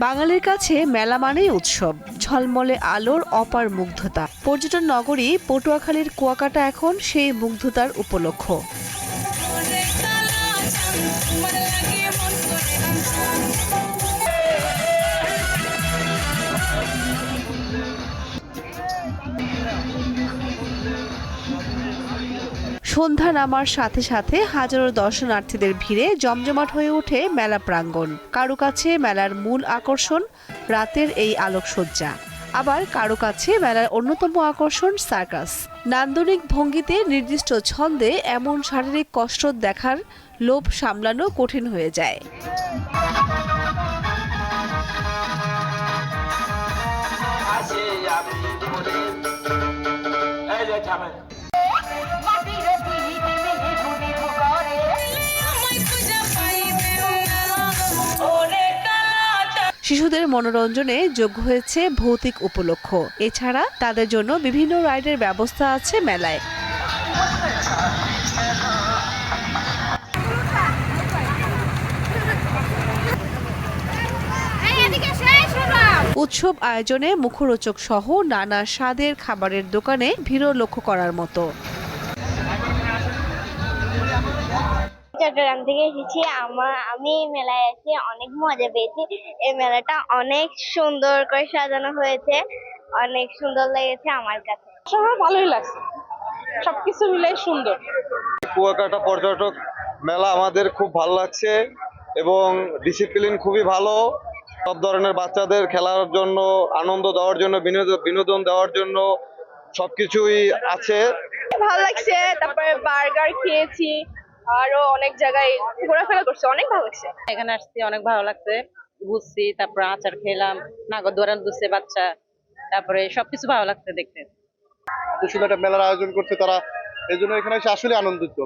বাঙালির কাছে মেলা মানেই উৎসব, ঝলমলে আলোর অপার মুগ্ধতা। পর্যটন নগরী পটুয়াখালীর কুয়াকাটা এখন সেই মুগ্ধতার উপলক্ষ। সন্ধ্যা নামার সাথে সাথে হাজারো দর্শনার্থীদের ভিড়ে জমজমাট হয়ে ওঠে মেলা প্রাঙ্গণ। কারো কাছে মেলার মূল আকর্ষণ রাতের এই আলোকসজ্জা, আবার কারো কাছে মেলার অন্যতম আকর্ষণ সার্কাস। নান্দনিক ভঙ্গিতে নির্দিষ্ট ছন্দে এমন শারীরিক কসরত দেখার লোভ সামলানো কঠিন হয়ে যায়। শিশুদের মনোরঞ্জনে যোগ্য হয়েছে ভৌতিক উপলক্ষ। এছাড়া তাদের জন্য বিভিন্ন রাইডের ব্যবস্থা আছে মেলায়। উৎসব আয়োজনে মুখরোচক সহ নানা স্বাদের খাবারের দোকানে ভিড় লক্ষ্য করার মতো। চট্টগ্রাম থেকে এসেছি। আমি মেলায় এসে অনেক মজা পেয়েছি। এই মেলাটা অনেক সুন্দর করে সাজানো হয়েছে, অনেক সুন্দর লেগেছে আমার কাছে। সবার ভালোই লাগছে, সবকিছু মিলে সুন্দর। কুয়াকাটা পর্যটক মেলা আমাদের খুব ভালো লাগছে এবং ডিসিপ্লিন খুবই ভালো। সব ধরনের বাচ্চাদের খেলার জন্য, আনন্দ দেওয়ার জন্য, বিনোদন দেওয়ার জন্য সবকিছুই আছে। ভালো লাগছে। তারপরে বার্গার খেয়েছি, আরো অনেক জায়গায় ঘোরাফেরা করছে, অনেক ভালো লাগছে। এখানে আসছি, অনেক ভালো লাগছে, ঘুরছি, তারপরে আচার খেলাম, নাগরদোয়ারান দুসে বাচ্চা, তারপরে সবকিছু ভালো লাগছে দেখতে। এত সুন্দর একটা মেলার আয়োজন করছে তারা, এই জন্য এখানে এসে আসলে আনন্দিত।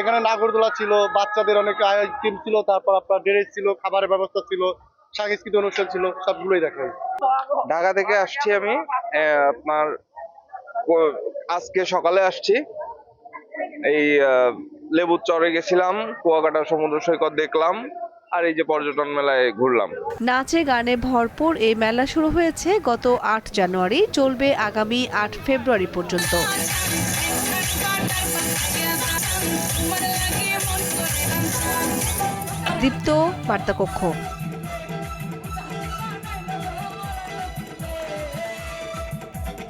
এখানে নাগরদোলা ছিল, বাচ্চাদের অনেক আইটেম ছিল, তারপর আপনার ড্রেস ছিল, খাবারের ব্যবস্থা ছিল, সাংস্কৃতিক অনুষ্ঠান ছিল, সবগুলোই দেখা হয়েছে। ঢাকা থেকে আসছি আমি, আপনার আজকে সকালে আসছি। এই লেবুর চরে গেছিলাম, কুয়াকাটা সমুদ্র সৈকত দেখলাম, আর এই যে পর্যটন মেলায় ঘুরলাম। নাচে গানে ভরপুর এই মেলা শুরু হয়েছে গত ৮ জানুয়ারি, চলবে আগামী ৮ ফেব্রুয়ারি পর্যন্ত। দীপ্ত বার্তা কক্ষ।